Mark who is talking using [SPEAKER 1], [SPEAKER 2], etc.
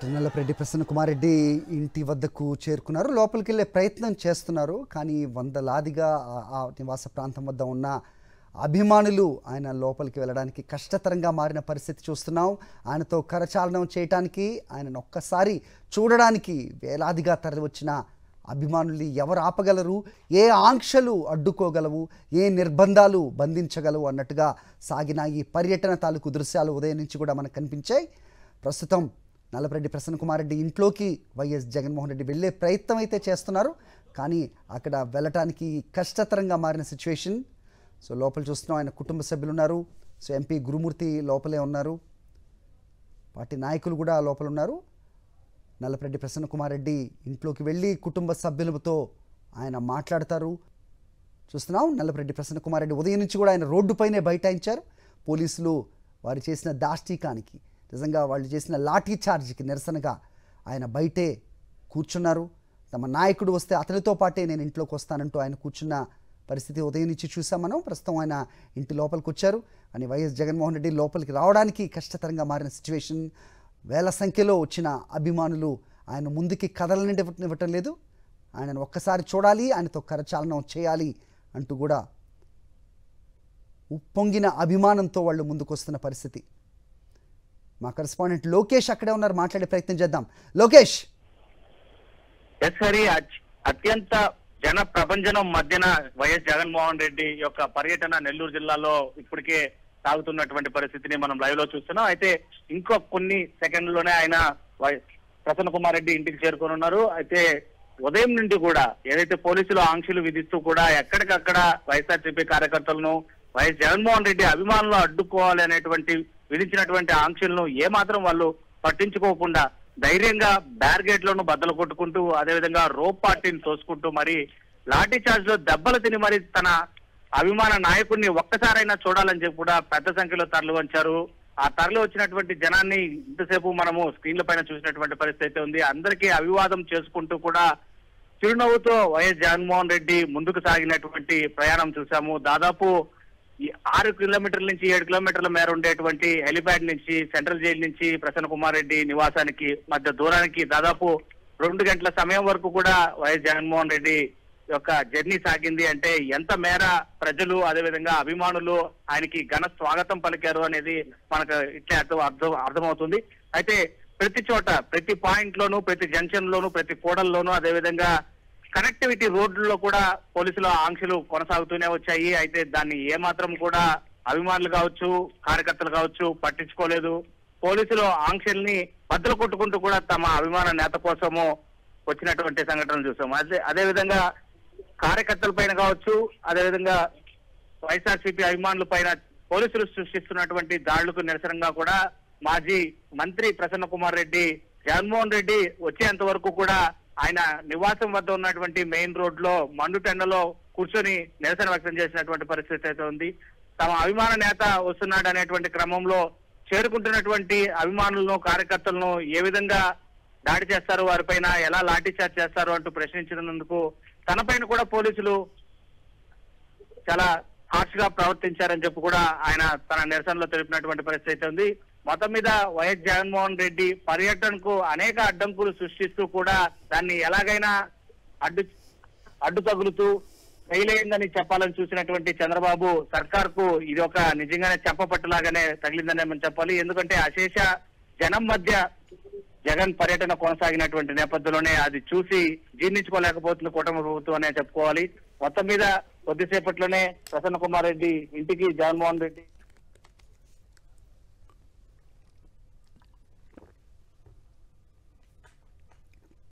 [SPEAKER 1] నల్లపరెడ్డి ప్రసన్న కుమార్ రెడ్డి ఇంటి వద్దకు చేరుకున్నారు. లోపలికి వెళ్ళే ప్రయత్నం చేస్తున్నారు. కానీ వందలాదిగా ఆ నివాస ప్రాంతం వద్ద ఉన్న అభిమానులు ఆయన లోపలికి వెళ్ళడానికి కష్టతరంగా మారిన పరిస్థితి చూస్తున్నాం. ఆయనతో కరచాలనం చేయడానికి, ఆయనను ఒక్కసారి చూడడానికి వేలాదిగా తరలివచ్చిన అభిమానులు ఎవరు ఆపగలరు, ఏ ఆంక్షలు అడ్డుకోగలవు, ఏ నిర్బంధాలు బంధించగలవు అన్నట్టుగా సాగిన ఈ పర్యటన తాలూకు దృశ్యాలు ఉదయం నుంచి కూడా మనకు కనిపించాయి. ప్రస్తుతం నల్లపరెడ్డి ప్రసన్న కుమార్ రెడ్డి ఇంట్లోకి వైఎస్ జగన్మోహన్ రెడ్డి వెళ్ళే ప్రయత్నం అయితే చేస్తున్నారు. కానీ అక్కడ వెళ్ళటానికి కష్టతరంగా మారిన సిచ్యువేషన్. సో లోపల చూస్తున్నాం, ఆయన కుటుంబ సభ్యులు ఉన్నారు. సో ఎంపీ గురుమూర్తి లోపలే ఉన్నారు, పార్టీ నాయకులు కూడా లోపల ఉన్నారు. నల్లపరెడ్డి ప్రసన్న కుమార్ రెడ్డి ఇంట్లోకి వెళ్ళి కుటుంబ సభ్యులతో ఆయన మాట్లాడతారు. చూస్తున్నాం, నల్లపరెడ్డి ప్రసన్న కుమార్ రెడ్డి ఉదయం నుంచి కూడా ఆయన రోడ్డుపైనే బైఠాయించారు. పోలీసులు వారు చేసిన దాష్టీకానికి, నిజంగా వాళ్ళు చేసిన లాఠీ చార్జ్కి నిరసనగా ఆయన బయటే కూర్చున్నారు. తమ నాయకుడు వస్తే అతనితో పాటే నేను ఇంట్లోకి వస్తానంటూ ఆయన కూర్చున్న పరిస్థితి ఉదయం నుంచి చూసాం మనం. ప్రస్తుతం ఆయన ఇంటి లోపలికి వచ్చారు. అని వైఎస్ జగన్మోహన్ రెడ్డి లోపలికి రావడానికి కష్టతరంగా మారిన సిచ్యువేషన్. వేల సంఖ్యలో వచ్చిన అభిమానులు ఆయన ముందుకి కదలనివ్వటం లేదు. ఆయనను ఒక్కసారి చూడాలి, ఆయనతో కరచాలనం చేయాలి అంటూ కూడా ఉప్పొంగిన అభిమానంతో వాళ్ళు ముందుకు వస్తున్న పరిస్థితి. మా కరెస్పాండెంట్ లోకేష్ అక్కడే ఉన్నారు, మాట్లాడే ప్రయత్నం చేద్దాం. లోకేష్.
[SPEAKER 2] అత్యంత జన ప్రపంచం మధ్యన వైఎస్ జగన్మోహన్ రెడ్డి యొక్క పర్యటన నెల్లూరు జిల్లాలో ఇప్పటికే సాగుతున్నటువంటి పరిస్థితిని మనం లైవ్ లో చూస్తున్నాం. అయితే ఇంకో కొన్ని సెకండ్లోనే ఆయన ప్రసన్న కుమార్ రెడ్డి ఇంటికి చేరుకొని అయితే ఉదయం నుండి కూడా ఏదైతే పోలీసులు ఆంక్షలు విధిస్తూ కూడా ఎక్కడికక్కడ వైఎస్ఆర్సీపీ కార్యకర్తలను వైఎస్ జగన్మోహన్ రెడ్డి అభిమానులు అడ్డుకోవాలి అనేటువంటి విధించినటువంటి ఆంక్షలను ఏమాత్రం వాళ్ళు పట్టించుకోకుండా ధైర్యంగా బ్యారిగేట్లను బద్దలు కొట్టుకుంటూ, అదేవిధంగా రోప్ పార్టీని తోసుకుంటూ మరి లాఠీ చార్జ్ లో దెబ్బలు తిని మరి తన అభిమాన నాయకుడిని ఒక్కసారైనా చూడాలని చెప్పి కూడా పెద్ద సంఖ్యలో తరలి వచ్చారు. ఆ తరలి వచ్చినటువంటి జనాన్ని ఇంతసేపు మనము స్క్రీన్ల పైన చూసినటువంటి పరిస్థితి ఉంది. అందరికీ అభివాదం చేసుకుంటూ కూడా చిరునవ్వుతో వైఎస్ జగన్మోహన్ రెడ్డి ముందుకు సాగినటువంటి ప్రయాణం చూసాము. దాదాపు 6 కిలోమీటర్ల నుంచి 7 కిలోమీటర్ల మేర ఉండేటువంటి హెలిప్యాడ్ నుంచి సెంట్రల్ జైలు నుంచి ప్రసన్న కుమార్ రెడ్డి నివాసానికి మధ్య దూరానికి దాదాపు 2 గంటల సమయం వరకు కూడా వైఎస్ జగన్మోహన్ రెడ్డి యొక్క జర్నీ సాగింది. అంటే ఎంత మేర ప్రజలు అదేవిధంగా అభిమానులు ఆయనకి ఘన స్వాగతం పలికారు అనేది మనకు ఇట్లే అర్థమవుతుంది. అయితే ప్రతి చోట, ప్రతి పాయింట్ లోను, ప్రతి జంక్షన్ లోను, ప్రతి కూడల్లోనూ, అదేవిధంగా కనెక్టివిటీ రోడ్లలో కూడా పోలీసుల ఆంక్షలు కొనసాగుతూనే వచ్చాయి. అయితే దాన్ని ఏమాత్రం కూడా అభిమానులు కావచ్చు, కార్యకర్తలు కావచ్చు పట్టించుకోలేదు. పోలీసులు ఆంక్షల్ని బద్దలు కొట్టుకుంటూ కూడా తమ అభిమాన నేత కోసము వచ్చినటువంటి సంఘటనలు చూసాము. అదేవిధంగా కార్యకర్తల పైన కావచ్చు, అదేవిధంగా వైఎస్ఆర్సీపీ అభిమానుల పైన పోలీసులు సృష్టిస్తున్నటువంటి దాడులకు నిరసనగా కూడా మాజీ మంత్రి ప్రసన్న కుమార్ రెడ్డి జగన్మోహన్ రెడ్డి వచ్చేంత వరకు కూడా ఆయన నివాసం వద్ద ఉన్నటువంటి మెయిన్ రోడ్ లో మండుటెండలో కూర్చొని నిరసన వ్యక్తం చేసినటువంటి పరిస్థితి అయితే ఉంది. తమ అభిమాన నేత వస్తున్నాడు అనేటువంటి క్రమంలో చేరుకుంటున్నటువంటి అభిమానులను, కార్యకర్తలను ఏ విధంగా దాడి చేస్తారు, వారిపైన ఎలా లాఠీ చార్జ్ చేస్తారు అంటూ ప్రశ్నించినందుకు తన పైన కూడా పోలీసులు చాలా హార్ష్ గా ప్రవర్తించారని చెప్పి కూడా ఆయన తన నిరసనలో తెలిపినటువంటి పరిస్థితి ఉంది. మొత్తం మీద వైఎస్ జగన్మోహన్ రెడ్డి పర్యటనకు అనేక అడ్డంకులు సృష్టిస్తూ కూడా దాన్ని ఎలాగైనా అడ్డు తగులుతూ ఫెయిల్ అయిందని చెప్పాలని చూసినటువంటి చంద్రబాబు సర్కార్ కు ఇది ఒక నిజంగానే చెప్పపట్టులాగానే తగిలిందని మనం చెప్పాలి. ఎందుకంటే అశేష జనం మధ్య జగన్ పర్యటన కొనసాగినటువంటి నేపథ్యంలోనే అది చూసి జీర్ణించుకోలేకపోతుంది కూటమి ప్రభుత్వం అనే చెప్పుకోవాలి. మొత్తం మీద కొద్దిసేపట్లోనే ప్రసన్న కుమార్ రెడ్డి ఇంటికి జగన్మోహన్ రెడ్డి